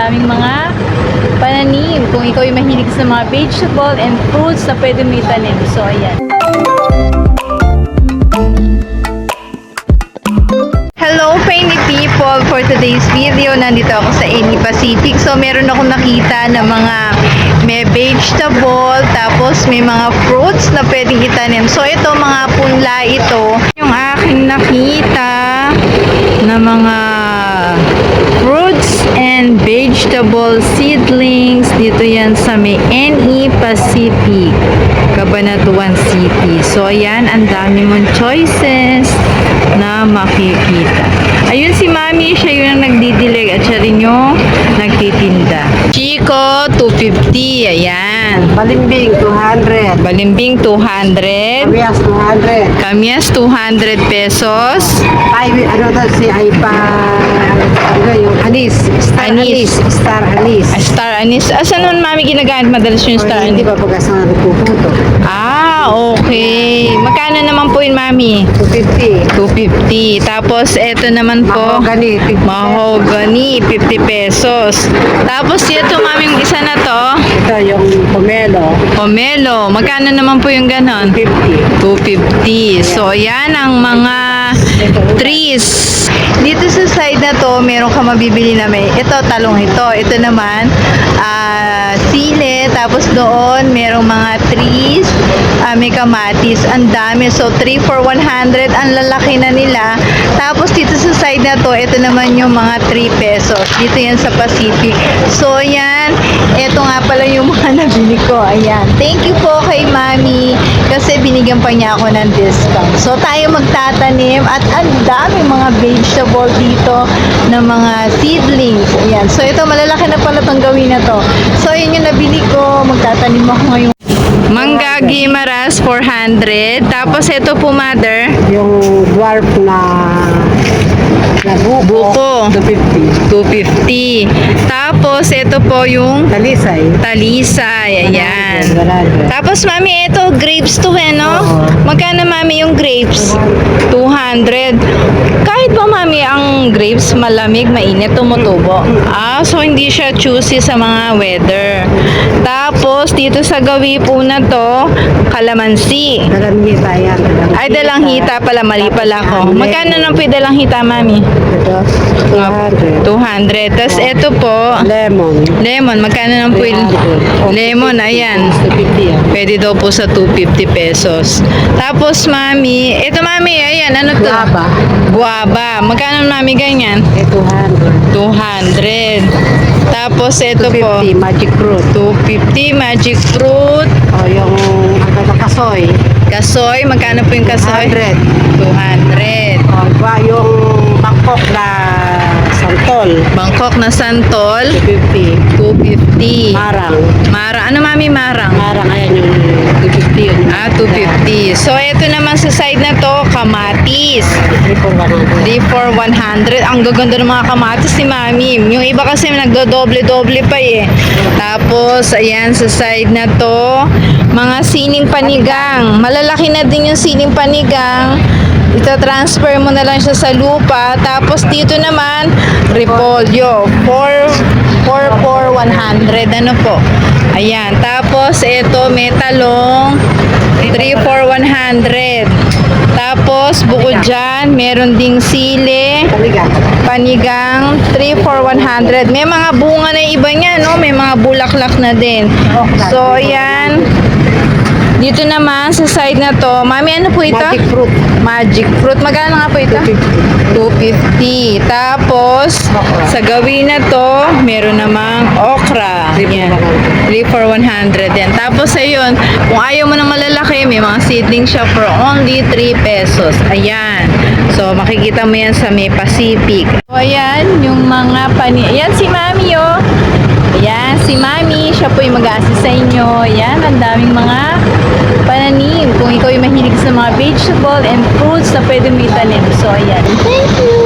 daming mga pananim. Kung ikaw ay mahilig sa mga vegetable and fruits na pwede mo itanim. So, ayan. Hello, Painty people! For today's video, nandito ako sa Any Pacific. So, meron akong nakita na may vegetable, tapos may mga fruits na pwedeng itanim. So, ito, mga punla ito. Yung aking nakita na mga fruits and vegetable seedlings. Dito yan sa may NE Pacific, Cabanatuan City. So, ayan, ang dami mong choices na makikita. Ayun si Mami, siya yung nagdidilig at siya rin yung nagtitinda. Chico, 250. Ayan. Balimbing, 200. Balimbing, 200. Kamyas, 200. Kamyas, 200 pesos. Ay, ano daw si Aipa, ano yung anis. Star Anis. anis. Star anis. Star anise. Asan nun, Mami, ginagamit madalas yung star Hindi anise? ba pag-asa na nagpuputo? Ah, okay. Magkano naman po yun, Mami? 250. 250. Tapos, eto naman po. Mahogany, 50. Mahogany, 50 pesos. Tapos, ito, Mami, yung isa na to. Ito yung pomelo, Pomelo. Magkano naman po yung ganon? 50. 250. So, yan ang mga trees. Dito sa side na to, meron ka mabibili na may, ito, talong ito. Ito naman, sile. Tapos doon, merong mga trees. May kamatis. Ang dami. So, 3 for 100. Ang lalaki na nila. Tapos, dito sa side na to, ito naman yung mga 3 pesos. Dito yan sa Pacific. So, yan. Ito nga pala yung mga nabili ko. Ayan. Thank you po kay Mami. Kasi binigyan pa niya ako ng discount. So, tayo magtatanim. At ang dami mga vegetable dito na mga seedlings. Ayan. So, ito malalaki na pala itong gawin na to. So, yun yung nabili ko. Magtatanim ako ngayon. Mangga Gimaras, 400. Tapos, ito po, Mother. Yung dwarf na Buko. 250. 250. Tapos, ito po yung Talisay. talisay. Ayan. 100. Tapos, Mami, ito, grapes to no? Oo. Magkano, Mami, yung grapes? 200. Kahit ba, Mami, ang grapes malamig, mainit, tumutubo? So, hindi siya choosy sa mga weather. Tapos, dito sa gawi po na to, kalamansi. Dalanghita yan. Ay, dalanghita pala. Mali pala ako. Magkano nang po yung dalanghita, Mami? Ito, 200. 200. Tapos, ito po, Lemon. lemon. Magkano nang po yung lemon? Ayan. 250 yan. Pwede daw po sa 250 pesos. Tapos, Mami, ito, Mami, ayan, ano to? Guava. Guava. Magkano, Mami, ganyan? 200. 200. Tapos, ito po, 250 magic fruit. 250 magic fruit. O yung kasoy. Kasoy, magkano po yung kasoy? 100. 200. O yung Bangkok na santol. Bangkok na santol, 250. 250. Marang. Marang. Ano, Mami, marang? Marang, ayan yung 250 yun. 250. So, ito naman sa side na to, kamatis. 3 for 100. 3 for 100. Ang gaganda ng mga kamatis ni Mami. Yung iba kasi nagdo-doble-doble pa eh. Tapos, ayan, sa side na to, mga sining panigang. Malalaki na din yung sining panigang. Ita-transfer mo na lang siya sa lupa. Tapos, dito naman, repolyo. 4 for 100. Ano po? Ayan. Tapos, ito, may talong. 3 for 100. Tapos, bukod dyan, meron ding sili, Paligan. panigang, 3 for 100. May mga bunga na iba niya, no? May mga bulaklak na din. So, ayan. Dito naman, sa side na to, Mami, ano po ito? Magic fruit. Magic fruit. Magkano nga po ito? 250. Tapos, sa gawin na to, meron namang okra. Yan. 3 for 100 yan. Tapos, ayun, kung ayaw mo ng malalaki, may mga seedling siya for only 3 pesos. Ayan. So, makikita mo yan sa may Pacific. So, ayan, yung mga ayan si Mami, oh. Ayan, si Mami, siya po yung mag-assist sa inyo. Ayan, ang daming mga pananim. Kung ikaw yung mahilig sa mga vegetable and fruits na pwede mo itanim. So, ayan. Thank you!